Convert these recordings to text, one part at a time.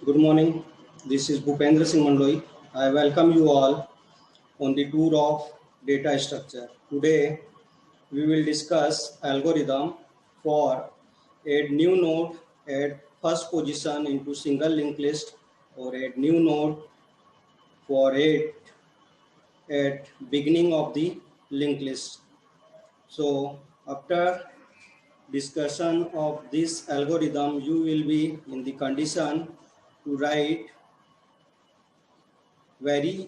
Good morning. This is Bhupendra Singh Mandoi. I welcome you all on the tour of data structure. Today, we will discuss algorithm for add new node at first position into single linked list or add new node for add at beginning of the linked list. So after discussion of this algorithm, you will be in the condition to write very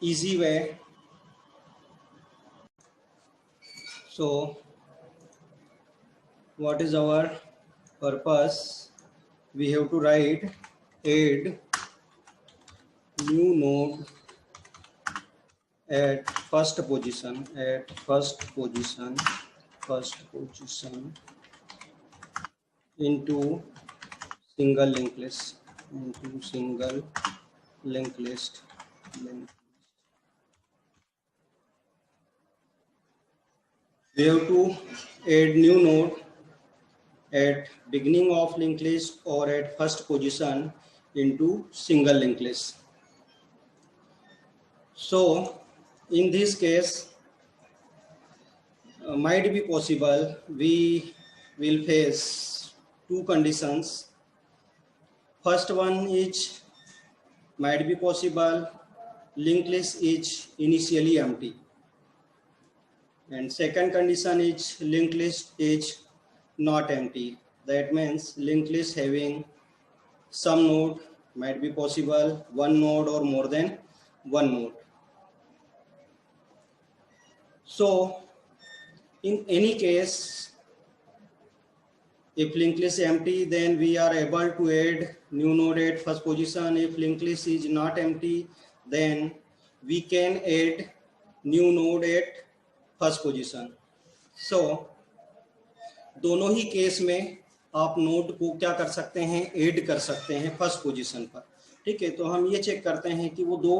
easy way. So what is our purpose? We have to write add new node at first position into single linked list linked list. We have to add new node at beginning of linked list or at first position into single linked list. So in this case, might be possible we will face two conditions. First one is might be possible linked list is initially empty, and second condition is linked list is not empty. That means linked list having some node, might be possible one node or more than one node. So in any case, if linked list is empty, then we are able to add new node at first position. If linked list is not empty, then we can add new node at first position. So दोनों ही case में आप node को क्या कर सकते हैं, add कर सकते हैं फर्स्ट पोजीशन पर. ठीक है, तो हम ये चेक करते हैं कि वो दो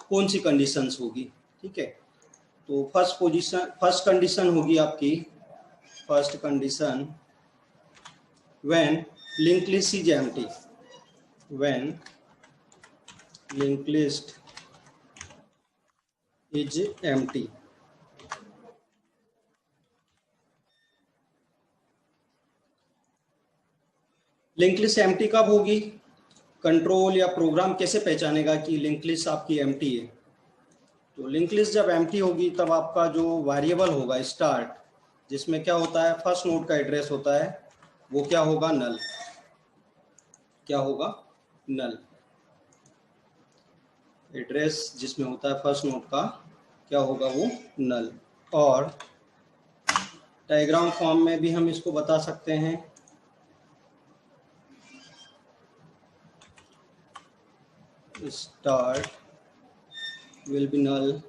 कौन सी कंडीशंस होगी. ठीक है, तो फर्स्ट कंडीशन होगी आपकी, first condition when linked list is empty, when linked list is empty. Link list empty कब होगी? कंट्रोल या प्रोग्राम कैसे पहचानेगा कि लिंक लिस्ट आपकी एम्प्टी है? तो लिंक लिस्ट जब एम्प्टी होगी तब आपका जो वेरिएबल होगा स्टार्ट, जिसमें क्या होता है फर्स्ट नोड का एड्रेस होता है, वो क्या होगा? नल. क्या होगा? नल. एड्रेस जिसमें होता है फर्स्ट नोड का क्या होगा? वो नल. और डायग्राम फॉर्म में भी हम इसको बता सकते हैं. Start will be null,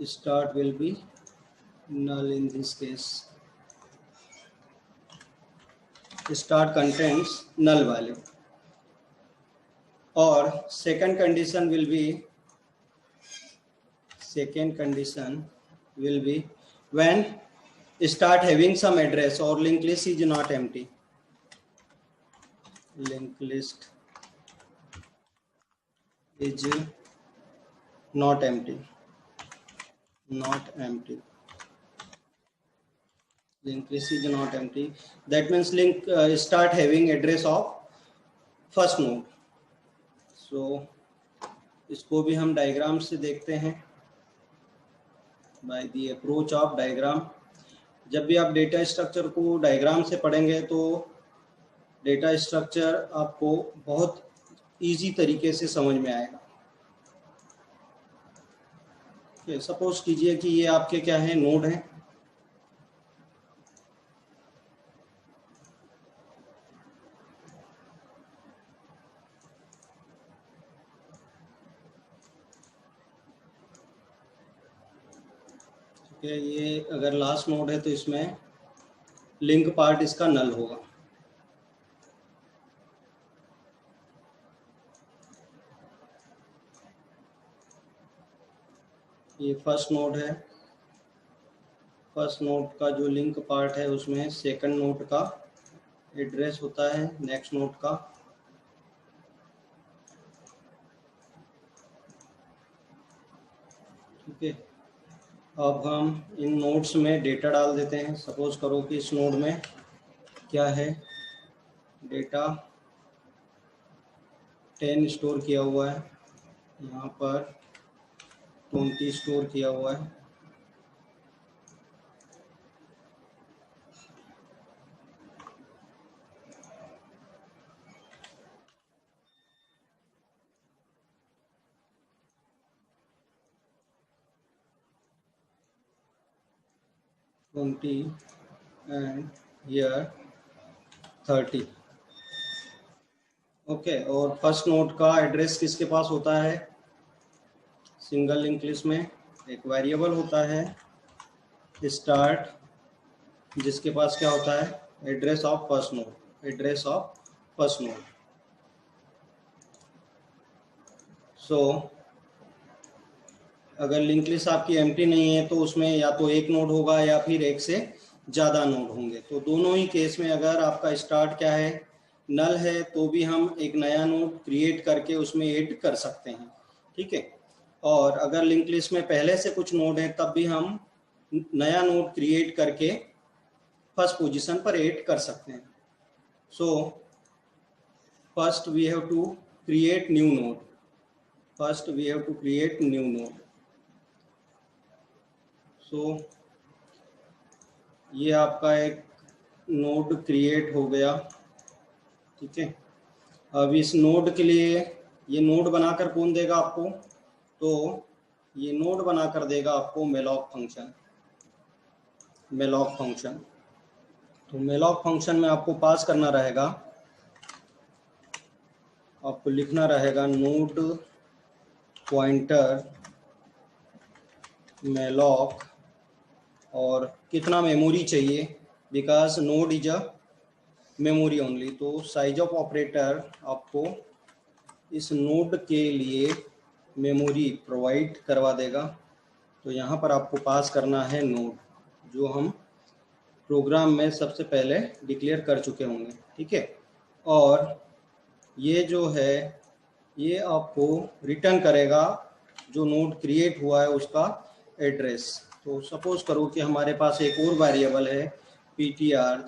start will be null. In this case, start contains null value. और second condition will be when start having some address or linked list is not empty. Linked list is not empty. Linked list is not empty. That means start having address of first node. So इसको भी हम diagram से देखते हैं. By the approach of diagram. जब भी आप data structure को डायग्राम से पढ़ेंगे तो डेटा स्ट्रक्चर आपको बहुत इजी तरीके से समझ में आएगा. सपोज कीजिए कि ये आपके क्या है, नोड है. ये अगर लास्ट नोड है तो इसमें लिंक पार्ट इसका नल होगा. ये फर्स्ट नोड है, फर्स्ट नोड का जो लिंक पार्ट है उसमें सेकंड नोड का एड्रेस होता है, नेक्स्ट नोड का। ठीक है, अब हम इन नोड्स में डेटा डाल देते हैं। सपोज करो कि इस नोड में क्या है, डेटा 10 स्टोर किया हुआ है, यहाँ पर 20 स्टोर किया हुआ है। And here 30। ओके, और फर्स्ट नोड का एड्रेस किसके पास होता है? सिंगल लिंक लिस्ट में एक वेरिएबल होता है स्टार्ट, जिसके पास क्या होता है? Address of first node, address of first node. So अगर लिंक लिस्ट आपकी एम्प्टी नहीं है तो उसमें या तो एक नोड होगा या फिर एक से ज़्यादा नोड होंगे। तो दोनों ही केस में अगर आपका स्टार्ट क्या है, नल है, तो भी हम एक नया नोड क्रिएट करके उसमें ऐड कर सकते हैं। ठीक है, और अगर लिंक लिस्ट में पहले से कुछ नोड है तब भी हम नया नोड क्रिएट करके फर्स्ट पोजीशन पर ऐड कर सकते हैं। So first we have to create new node, first we have to create new node. So ये आपका एक नोड क्रिएट हो गया। ठीक है, अब इस नोड के लिए ये नोड बनाकर कौन देगा आपको? तो ये नोड बनाकर देगा आपको मेलॉक फंक्शन, मेलॉक फंक्शन। तो मेलॉक फंक्शन में आपको पास करना रहेगा, आपको लिखना रहेगा नोड पॉइंटर मेलॉक, और कितना मेमोरी चाहिए, because node is a memory only. तो साइज ऑफ ऑपरेटर आपको इस नोड के लिए मेमोरी प्रोवाइड करवा देगा। तो यहाँ पर आपको पास करना है नोड, जो हम प्रोग्राम में सबसे पहले डिक्लेयर कर चुके होंगे। ठीक है, और ये जो है ये आपको रिटर्न करेगा जो नोड क्रिएट हुआ है उसका एड्रेस। तो सपोज करो कि हमारे पास एक और वेरिएबल है ptr,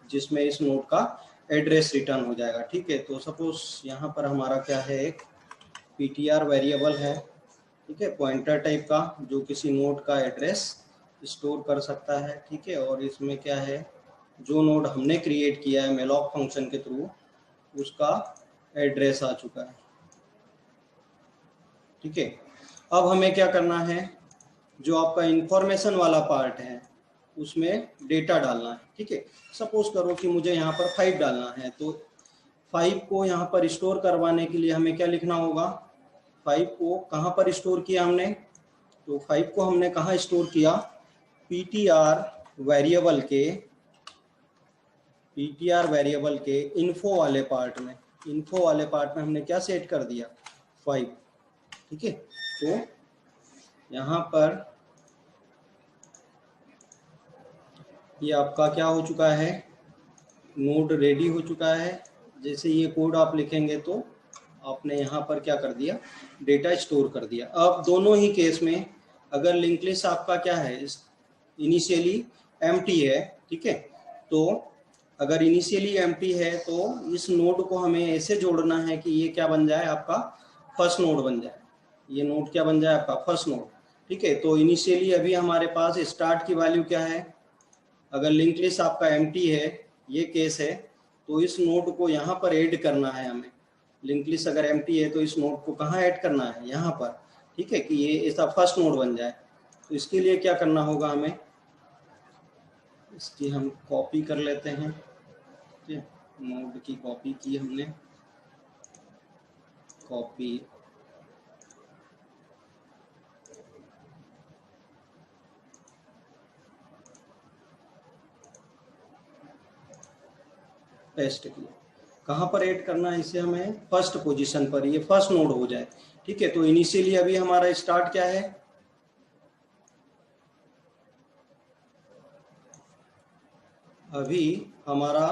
जिसमें इस नोड का एड्रेस रिटर्न हो जाएगा। ठीक है, तो सपोज यहाँ पर हमारा क्या है, एक ptr वेरिएबल है। ठीक है, पॉइंटर टाइप का, जो किसी नोड का एड्रेस स्टोर कर सकता है। ठीक है, और इसमें क्या है, जो नोड हमने क्रिएट किया है मेलॉक फंक्शन के थ्रू उसका एड्रेस आ चुका है। ठीक है, अब हमें क्या करना है, जो आपका इंफॉर्मेशन वाला पार्ट है उसमें डेटा डालना है। ठीक है, सपोज करो कि मुझे यहाँ पर 5 डालना है, तो 5 को यहाँ पर स्टोर करवाने के लिए हमें क्या लिखना होगा? 5 को कहाँ पर स्टोर किया हमने? तो 5 को हमने कहाँ स्टोर किया? ptr वेरिएबल के इन्फो वाले पार्ट में, इन्फो वाले पार्ट में हमने क्या सेट कर दिया? 5। ठीक है, तो यहाँ पर ये आपका क्या हो चुका है, नोड रेडी हो चुका है। जैसे ये कोड आप लिखेंगे तो आपने यहाँ पर क्या कर दिया, डेटा स्टोर कर दिया। अब दोनों ही केस में अगर लिंक लिस्ट आपका क्या है, इनिशियली एम्प्टी है। ठीक है, तो अगर इनिशियली एम्प्टी है तो इस नोड को हमें ऐसे जोड़ना है कि ये क्या बन जाए, आपका फर्स्ट नोड बन जाए। ये नोड क्या बन जाए, आपका फर्स्ट नोड। ठीक है, तो इनिशियली अभी हमारे पास स्टार्ट की वैल्यू क्या है, अगर लिंक लिस्ट आपका एम्प्टी है, ये केस है, तो इस नोड को यहाँ पर ऐड करना है हमें। लिंक लिस्ट अगर एम्प्टी है तो इस नोड को कहाँ ऐड करना है, यहाँ पर। ठीक है, कि ये इसका फर्स्ट नोड बन जाए। तो इसके लिए क्या करना होगा हमें, इसकी हम कॉपी कर लेते हैं। ठीक है, नोड की कॉपी की हमने, कॉपी, पेस्ट किया। कहाँ पर ऐड करना है इसे हमें? फर्स्ट पोजीशन पर, ये फर्स्ट नोड हो जाए। ठीक है, तो इनिशियली अभी हमारा स्टार्ट क्या है, अभी हमारा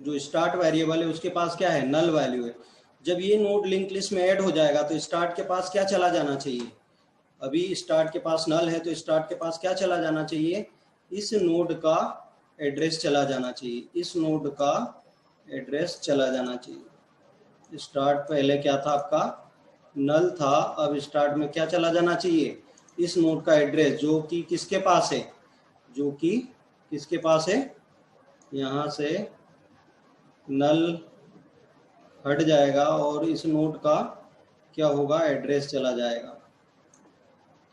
जो स्टार्ट वेरिएबल है उसके पास क्या है, नल वैल्यू है। जब ये नोड लिंक लिस्ट में ऐड हो जाएगा तो स्टार्ट के पास क्या चला जाना चाहिए, अभी स्टार्ट के पास नल है तो स्टार्ट के पास क्या चला जाना चाहिए, इस नोड का एड्रेस चला जाना चाहिए, इस नोड का एड्रेस चला जाना चाहिए। स्टार्ट पहले क्या था आपका, नल था, अब स्टार्ट में क्या चला जाना चाहिए, इस नोड का एड्रेस, जो कि किसके पास है, जो कि किसके पास है, यहाँ से नल हट जाएगा और इस नोड का क्या होगा, एड्रेस चला जाएगा।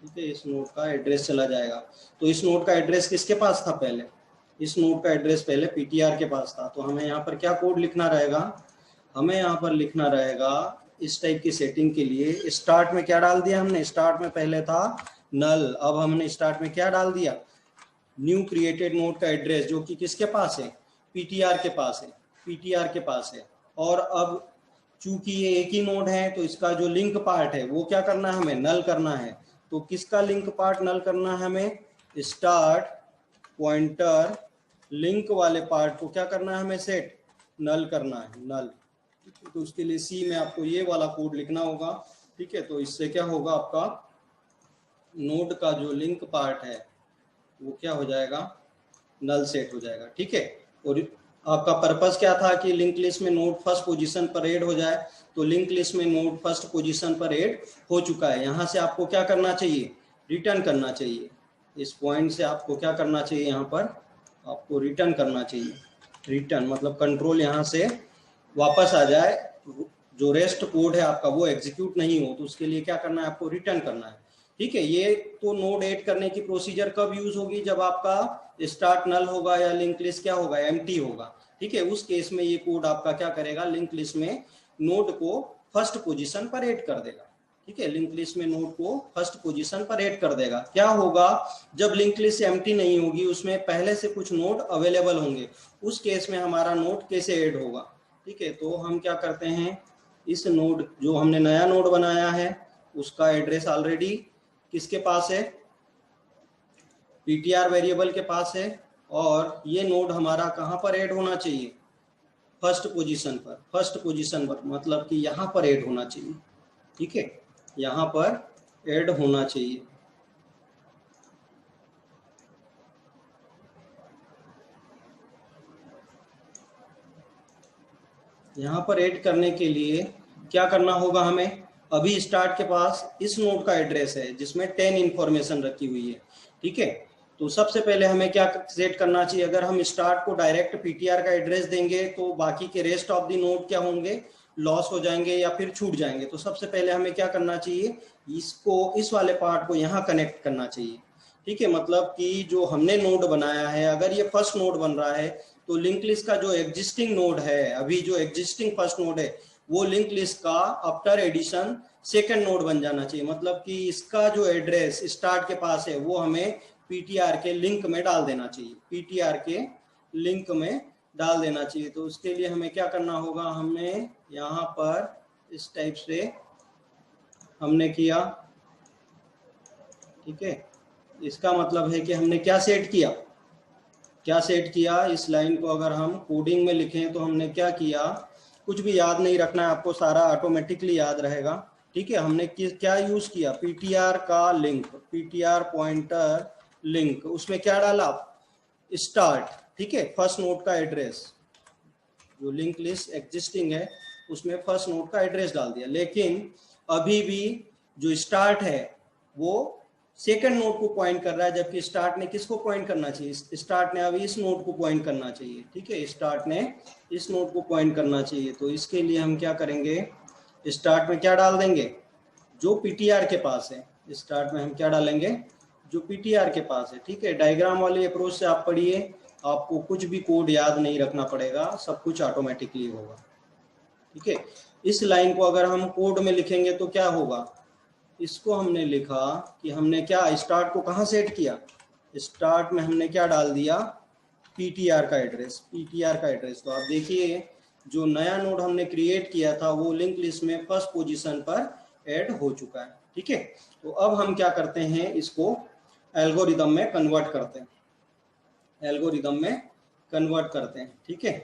ठीक है, इस नोड का एड्रेस चला जाएगा। तो इस नोड का एड्रेस किसके पास था पहले, इस नोड का एड्रेस पहले पीटीआर के पास था। तो हमें यहाँ पर क्या कोड लिखना रहेगा, हमें यहाँ पर लिखना रहेगा इस टाइप की सेटिंग के लिए, स्टार्ट में क्या डाल दिया हमने, स्टार्ट में पहले था नल, अब हमने स्टार्ट में क्या डाल दिया, न्यू क्रिएटेड नोड का एड्रेस, जो कि किसके पास है, पीटीआर के पास है, पीटीआर के पास है। और अब चूंकि ये एक ही नोड है तो इसका जो लिंक पार्ट है वो क्या करना है, हमें नल करना है। तो किसका लिंक पार्ट नल करना है हमें, स्टार्ट पॉइंटर लिंक वाले पार्ट को क्या करना है, हमें सेट नल करना है, नल। तो उसके लिए सी में आपको ये वाला कोड लिखना होगा। ठीक है, तो इससे क्या होगा, आपका नोड का जो लिंक पार्ट है वो क्या हो जाएगा, नल सेट हो जाएगा। ठीक है, और आपका पर्पस क्या था कि लिंक लिस्ट में नोड फर्स्ट पोजीशन पर ऐड हो जाए, तो लिंक लिस्ट में नोड फर्स्ट पोजीशन पर ऐड हो चुका है। यहाँ से आपको क्या करना चाहिए, रिटर्न करना चाहिए, इस पॉइंट से आपको क्या करना चाहिए, यहाँ पर आपको रिटर्न करना चाहिए। रिटर्न मतलब कंट्रोल यहाँ से वापस आ जाए, जो रेस्ट कोड है आपका वो एग्जीक्यूट नहीं हो, तो उसके लिए क्या करना है, आपको रिटर्न करना है। ठीक है, ये तो नोड ऐड करने की प्रोसीजर कब यूज होगी, जब आपका स्टार्ट नल होगा या लिंक लिस्ट क्या होगा, एम्प्टी होगा। ठीक है, उस केस में ये कोड आपका क्या करेगा, लिंक लिस्ट में नोड को फर्स्ट पोजीशन पर ऐड कर देगा। ठीक है, लिंक लिस्ट में नोड को फर्स्ट पोजीशन पर ऐड कर देगा। क्या होगा, जब लिंक लिस्ट एम्प्टी नहीं होगी, उसमें पहले से कुछ नोड अवेलेबल होंगे, उस केस में हमारा नोड कैसे ऐड होगा। ठीक है, तो हम क्या करते हैं, इस नोड जो हमने नया नोड बनाया है उसका एड्रेस ऑलरेडी किसके पास है, पीटीआर वेरिएबल के पास है, और ये नोड हमारा कहाँ पर ऐड होना चाहिए, फर्स्ट पोजीशन पर, फर्स्ट पोजीशन पर मतलब कि यहाँ पर ऐड होना चाहिए। ठीक है, यहाँ पर ऐड होना चाहिए। यहाँ पर ऐड करने के लिए क्या करना होगा हमें, अभी स्टार्ट के पास इस नोड का एड्रेस है जिसमें 10 इंफॉर्मेशन रखी हुई है। ठीक है, तो सबसे पहले हमें क्या सेट करना चाहिए, अगर हम स्टार्ट को डायरेक्ट पीटीआर का एड्रेस देंगे तो बाकी के रेस्ट ऑफ द नोड क्या होंगे, लॉस हो जाएंगे या फिर छूट जाएंगे। तो सबसे पहले हमें क्या करना चाहिए, इसको, इस वाले पार्ट को यहाँ कनेक्ट करना चाहिए। ठीक है, मतलब कि जो हमने नोड बनाया है, अगर ये फर्स्ट नोड बन रहा है तो लिंक लिस्ट का जो एग्जिस्टिंग नोड है, अभी जो एग्जिस्टिंग फर्स्ट नोड है, वो लिंक लिस्ट का आफ्टर एडिशन सेकंड नोड बन जाना चाहिए। मतलब कि इसका जो एड्रेस स्टार्ट के पास है वो हमें पीटीआर के लिंक में डाल देना चाहिए, पीटीआर के लिंक में डाल देना चाहिए। तो उसके लिए हमें क्या करना होगा, हमने यहाँ पर इस टाइप से हमने किया। ठीक है, इसका मतलब है कि हमने क्या सेट किया, क्या सेट किया, इस लाइन को अगर हम कोडिंग में लिखें तो हमने क्या किया, कुछ भी याद नहीं रखना है आपको, सारा ऑटोमेटिकली याद रहेगा। ठीक है, हमने क्या यूज किया, पीटीआर का लिंक, पीटीआर पॉइंटर लिंक, उसमें क्या डाला, स्टार्ट। ठीक है, फर्स्ट नोड का एड्रेस, जो लिंक लिस्ट एग्जिस्टिंग है उसमें फर्स्ट नोड का एड्रेस डाल दिया। लेकिन अभी भी जो स्टार्ट है वो सेकंड नोड को पॉइंट कर रहा है, जबकि स्टार्ट ने किसको पॉइंट करना चाहिए, स्टार्ट ने अभी इस नोड को पॉइंट करना चाहिए। ठीक है, स्टार्ट ने इस नोड को पॉइंट करना चाहिए। तो इसके लिए हम क्या करेंगे, स्टार्ट में क्या डाल देंगे, जो पीटीआर के पास है, स्टार्ट में हम क्या डालेंगे, जो पीटीआर के पास है। ठीक है, डायग्राम वाली अप्रोच से आप पढ़िए, आपको कुछ भी कोड याद नहीं रखना पड़ेगा, सब कुछ ऑटोमेटिकली होगा। ठीक है, इस लाइन को अगर हम कोड में लिखेंगे तो क्या होगा, इसको हमने लिखा कि हमने क्या स्टार्ट को कहाँ सेट किया, स्टार्ट में हमने क्या डाल दिया, पीटीआर का एड्रेस, पीटीआर का एड्रेस। तो आप देखिए जो नया नोड हमने क्रिएट किया था वो लिंक लिस्ट में फर्स्ट पोजीशन पर ऐड हो चुका है। ठीक है, तो अब हम क्या करते हैं, इसको एल्गोरिदम में कन्वर्ट करते हैं, एल्गोरिदम में कन्वर्ट करते हैं। ठीक है,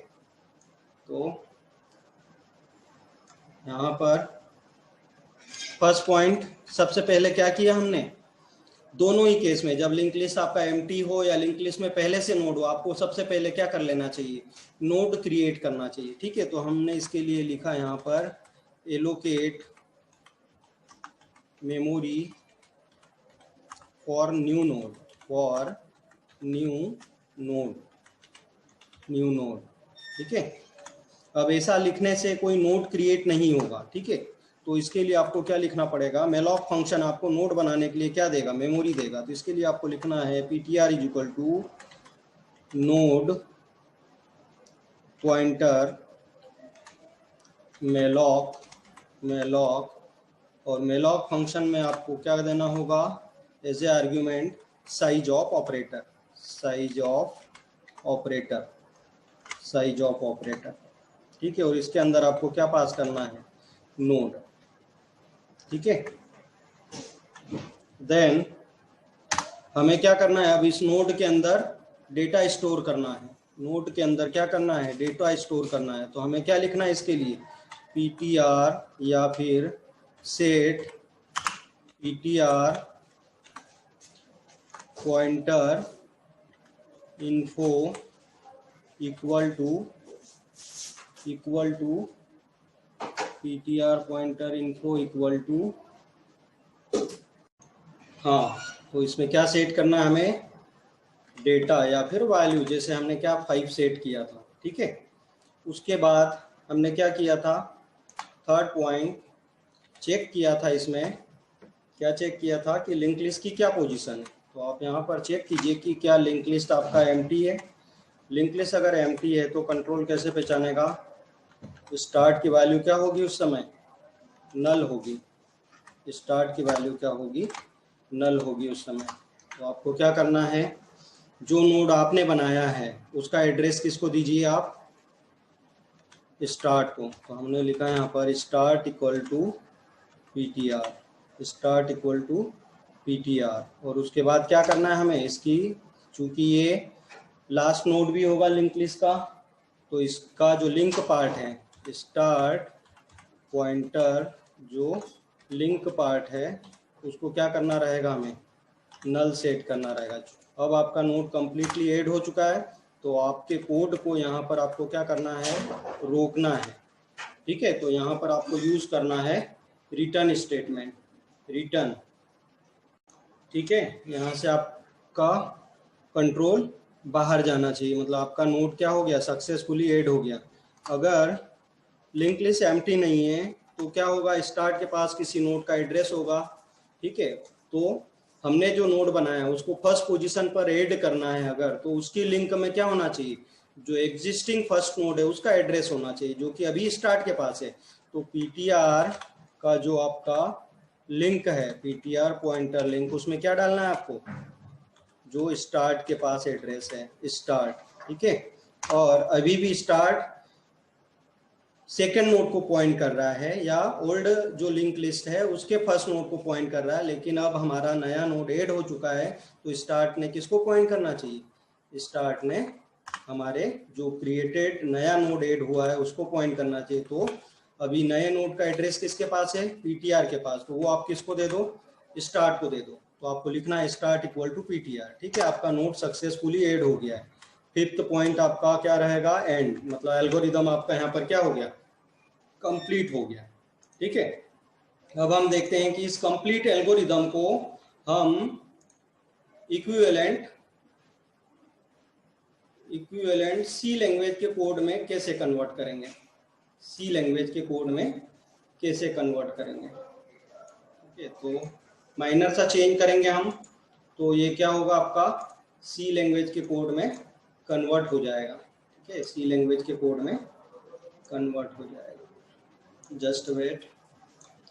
तो यहाँ पर फर्स्ट पॉइंट, सबसे पहले क्या किया हमने, दोनों ही केस में जब लिंक लिस्ट आपका एम्प्टी हो या लिंक लिस्ट में पहले से नोड हो, आपको सबसे पहले क्या कर लेना चाहिए, नोड क्रिएट करना चाहिए। ठीक है, तो हमने इसके लिए लिखा यहाँ पर allocate memory for new node, for new node. ठीक है, अब ऐसा लिखने से कोई नोड क्रिएट नहीं होगा। ठीक है, तो इसके लिए आपको क्या लिखना पड़ेगा, मेलॉक फंक्शन आपको नोड बनाने के लिए क्या देगा, मेमोरी देगा। तो इसके लिए आपको लिखना है ptr is equal to node pointer malloc और मेलॉक फंक्शन में आपको क्या देना होगा, as a argument size of operator. ठीक है, और इसके अंदर आपको क्या पास करना है, नोड। ठीक है, देन हमें क्या करना है, अब इस नोड के अंदर डेटा स्टोर करना है। नोड के अंदर क्या करना है, डेटा स्टोर करना है। तो हमें क्या लिखना है इसके लिए, ptr या फिर set ptr pointer info equal to ptr pointer info equal to, हाँ, तो इसमें क्या सेट करना है हमें, डेटा या फिर वैल्यू, जैसे हमने क्या 5 सेट किया था। ठीक है, उसके बाद हमने क्या किया था, थर्ड पॉइंट चेक किया था, इसमें क्या चेक किया था कि लिंक लिस्ट की क्या पोजीशन है। तो आप यहाँ पर चेक कीजिए कि क्या लिंक लिस्ट आपका एम्प्टी है। लिंक लिस्ट अगर एम्प्टी है तो कंट्रोल कैसे पहचानेगा, स्टार्ट की वैल्यू क्या होगी उस समय, नल होगी। स्टार्ट की वैल्यू क्या होगी, नल होगी उस समय। तो आपको क्या करना है, जो नोड आपने बनाया है उसका एड्रेस किसको दीजिए आप, स्टार्ट को। तो हमने लिखा है यहाँ पर स्टार्ट इक्वल टू पीटीआर, और उसके बाद क्या करना है हमें, इसकी चूंकि ये लास्ट नोड भी होगा लिंक लिस्ट का, तो इसका जो लिंक पार्ट है, स्टार्ट पॉइंटर जो लिंक पार्ट है उसको क्या करना रहेगा, हमें नल सेट करना रहेगा। अब आपका नोड कम्प्लीटली ऐड हो चुका है, तो आपके कोड को यहाँ पर आपको क्या करना है, रोकना है। ठीक है, तो यहाँ पर आपको यूज करना है रिटर्न स्टेटमेंट, रिटर्न। ठीक है, यहाँ से आपका कंट्रोल बाहर जाना चाहिए, मतलब आपका नोड क्या हो गया, सक्सेसफुली ऐड हो गया। अगर लिंक लिस्ट एम्प्टी नहीं है तो क्या होगा, स्टार्ट के पास किसी नोड का एड्रेस होगा। ठीक है, तो हमने जो नोड बनाया है उसको फर्स्ट पोजीशन पर ऐड करना है अगर, तो उसकी लिंक में क्या होना चाहिए, जो एग्जिस्टिंग फर्स्ट नोड है उसका एड्रेस होना चाहिए, जो कि अभी स्टार्ट के पास है। तो पीटीआर का जो आपका लिंक है, पीटीआर पॉइंटर लिंक, उसमें क्या डालना है आपको, जो स्टार्ट के पास एड्रेस है, स्टार्ट। ठीक है, और अभी भी स्टार्ट सेकेंड नोड को पॉइंट कर रहा है, या ओल्ड जो लिंक लिस्ट है उसके फर्स्ट नोड को पॉइंट कर रहा है, लेकिन अब हमारा नया नोड ऐड हो चुका है तो स्टार्ट ने किसको पॉइंट करना चाहिए, स्टार्ट ने हमारे जो क्रिएटेड नया नोड ऐड हुआ है उसको पॉइंट करना चाहिए। तो अभी नए नोड का एड्रेस किसके पास है, पीटीआर के पास, तो वो आप किसको दे दो, स्टार्ट को दे दो। तो आपको लिखना है स्टार्ट इक्वल टू पीटीआर। ठीक है, आपका नोड सक्सेसफुली ऐड हो गया है। फिफ्थ पॉइंट आपका क्या रहेगा, एंड, मतलब एल्गोरिदम आपका यहाँ पर क्या हो गया, कंप्लीट हो गया। ठीक है, अब हम देखते हैं कि इस कंप्लीट एल्गोरिदम को हम इक्विवेलेंट सी लैंग्वेज के कोड में कैसे कन्वर्ट करेंगे, सी लैंग्वेज के कोड में कैसे कन्वर्ट करेंगे। ठीक है, तो माइनर सा चेंज करेंगे हम, तो ये क्या होगा आपका, सी लैंग्वेज के कोड में कन्वर्ट हो जाएगा। ठीक है, सी लैंग्वेज के कोड में कन्वर्ट हो जाएगा, जस्ट वेट।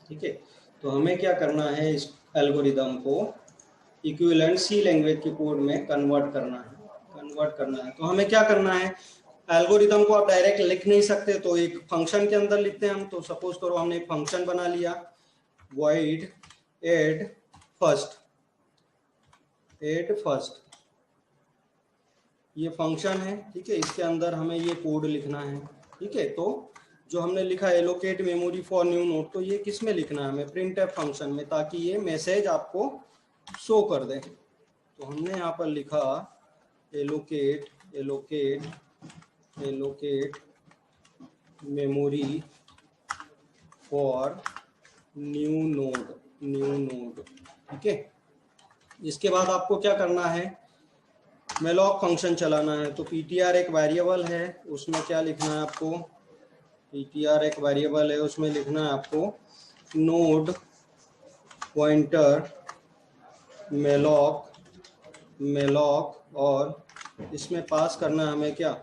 ठीक है, तो हमें क्या करना है, इस एल्गोरिदम को इक्विवेलेंट सी लैंग्वेज के कोड में कन्वर्ट करना है। तो हमें क्या करना है, एल्गोरिदम को आप डायरेक्ट लिख नहीं सकते, तो एक फंक्शन के अंदर लिखते हैं हम। तो सपोज करो हमने एक फंक्शन बना लिया, void add first, ये फंक्शन है, ठीक है, इसके अंदर हमें ये कोड लिखना है, ठीक है। तो जो हमने लिखा allocate memory for new node, तो ये किस में लिखना है हमें, प्रिंटफ फंक्शन में, ताकि ये मैसेज आपको शो कर दे। तो हमने यहाँ पर लिखा allocate allocate allocate memory for new node, ठीक है। इसके बाद आपको क्या करना है, मेलॉक फंक्शन चलाना है। तो ptr एक वेरिएबल है, उसमें क्या लिखना है आपको, ptr एक वेरिएबल है, उसमें लिखना है आपको नोड पॉइंटर मेलॉक और इसमें पास करना है हमें क्या,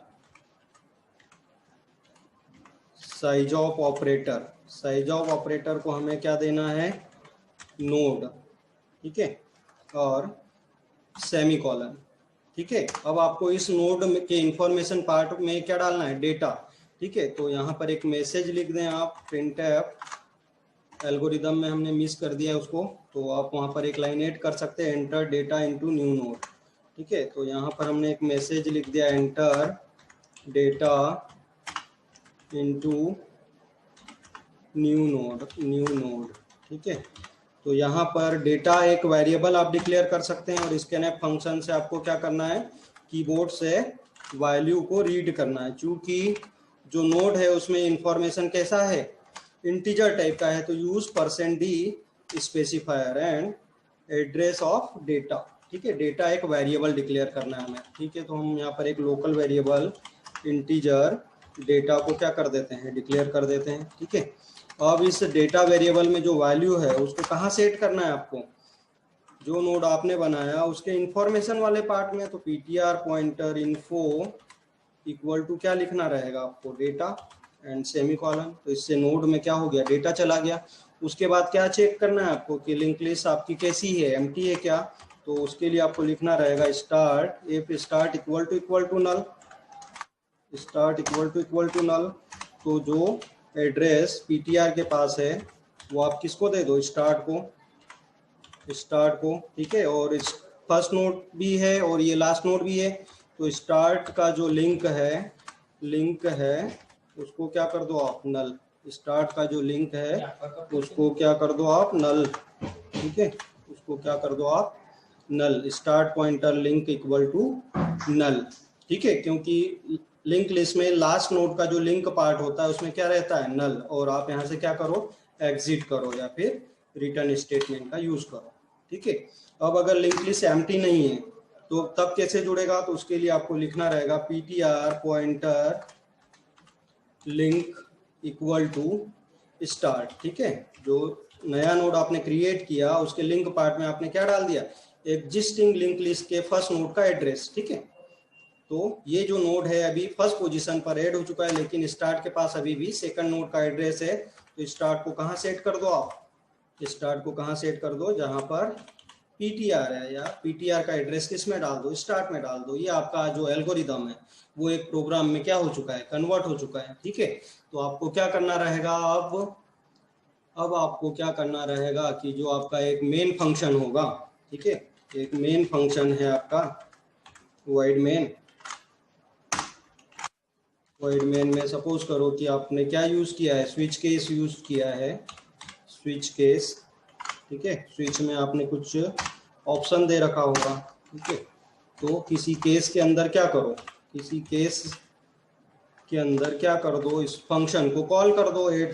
साइज ऑफ ऑपरेटर को हमें क्या देना है, नोड, ठीक है, और सेमीकोलन, ठीक है। अब आपको इस नोड के इंफॉर्मेशन पार्ट में क्या डालना है, डेटा, ठीक है। तो यहाँ पर एक मैसेज लिख दें आप, printf एल्गोरिदम में हमने मिस कर दिया है उसको, तो आप वहाँ पर एक लाइन ऐड कर सकते हैं, enter data into new node, ठीक है। तो यहाँ पर हमने एक मैसेज लिख दिया, enter data into new node, ठीक है। तो यहाँ पर डेटा एक वेरिएबल आप डिक्लेयर कर सकते हैं, और स्कैनएफ फंक्शन से आपको क्या करना है, कीबोर्ड से वैल्यू को रीड करना है। चूंकि जो नोड है उसमें इंफॉर्मेशन कैसा है, इंटीजर टाइप का है, तो use %d specifier and address of data, ठीक है। डेटा एक वेरिएबल डिक्लेयर करना है हमें, ठीक है। तो हम यहाँ पर एक लोकल वेरिएबल इंटीजर डेटा को क्या कर देते हैं, डिक्लेयर कर देते हैं, ठीक है। अब इस डेटा वेरिएबल में जो वैल्यू है उसको कहाँ सेट करना है आपको, जो नोड आपने बनाया उसके इंफॉर्मेशन वाले पार्ट में। तो ptr pointer info equal to क्या लिखना रहेगा आपको, डेटा एंड सेमीकोलन। तो इससे नोड में क्या हो गया, डेटा चला गया। उसके बाद क्या चेक करना है आपको कि लिंक लिस्ट आपकी कैसी है, एम्प्टी है क्या। तो उसके लिए आपको लिखना रहेगा start if start equal to null, start equal to null. तो जो एड्रेस ptr के पास है वो आप किसको दे दो, स्टार्ट को, ठीक है। और इस फर्स्ट नोड भी है और ये लास्ट नोड भी है, तो स्टार्ट का जो लिंक है उसको क्या कर दो आप, नल। स्टार्ट का जो लिंक है उसको क्या कर दो आप, नल, ठीक है, उसको क्या कर दो आप, null. Start pointer link equal to null, ठीक है। क्योंकि लिंक लिस्ट में लास्ट नोड का जो लिंक पार्ट होता है उसमें क्या रहता है, नल। और आप यहाँ से क्या करो, एग्जिट करो या फिर रिटर्न स्टेटमेंट का यूज करो, ठीक है। अब अगर लिंक लिस्ट एम्प्टी नहीं है तो तब कैसे जुड़ेगा, तो उसके लिए आपको लिखना रहेगा ptr pointer link equal to start, ठीक है। जो नया नोड आपने क्रिएट किया उसके लिंक पार्ट में आपने क्या डाल दिया, एग्जिस्टिंग लिंक लिस्ट के फर्स्ट नोड का एड्रेस, ठीक है। तो ये जो नोड है अभी फर्स्ट पोजीशन पर ऐड हो चुका है, लेकिन स्टार्ट के पास अभी भी सेकंड नोड का एड्रेस है। तो स्टार्ट को कहाँ सेट कर दो आप, स्टार्ट को कहाँ सेट कर दो, जहां पर ptr है, या ptr का एड्रेस किस में डाल दो, स्टार्ट में डाल दो। ये आपका जो एल्गोरिदम है वो एक प्रोग्राम में क्या हो चुका है, कन्वर्ट हो चुका है, ठीक है। तो आपको क्या करना रहेगा, अब आपको क्या करना रहेगा कि जो आपका एक मेन फंक्शन होगा, ठीक है, एक मेन फंक्शन है आपका void main में सपोज करो कि आपने क्या यूज किया है, स्विच केस यूज किया है, स्विच केस, ठीक है। स्विच में आपने कुछ ऑप्शन दे रखा होगा, ठीक है। तो किसी केस के अंदर क्या करो, किसी केस के अंदर क्या कर दो, इस फंक्शन को कॉल कर दो, ऐड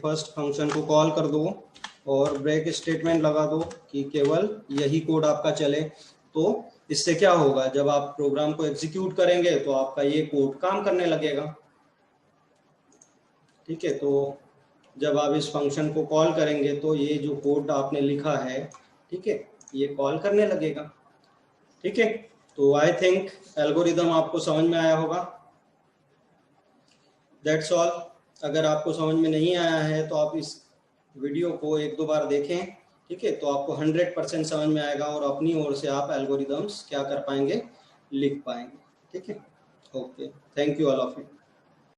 फर्स्ट फंक्शन को कॉल कर दो और ब्रेक स्टेटमेंट लगा दो कि केवल यही कोड आपका चले। तो इससे क्या होगा, जब आप प्रोग्राम को एग्जीक्यूट करेंगे तो आपका ये कोड काम करने लगेगा, ठीक है। तो जब आप इस फंक्शन को कॉल करेंगे तो ये जो कोड आपने लिखा है, ठीक है, ये कॉल करने लगेगा, ठीक है। तो आई थिंक एल्गोरिदम आपको समझ में आया होगा। That's all. अगर आपको समझ में नहीं आया है तो आप इस वीडियो को एक दो बार देखें, ठीक है। तो आपको 100% समझ में आएगा और अपनी ओर से आप एल्गोरिदम्स क्या कर पाएंगे, लिख पाएंगे, ठीक है। Okay, thank you all of you.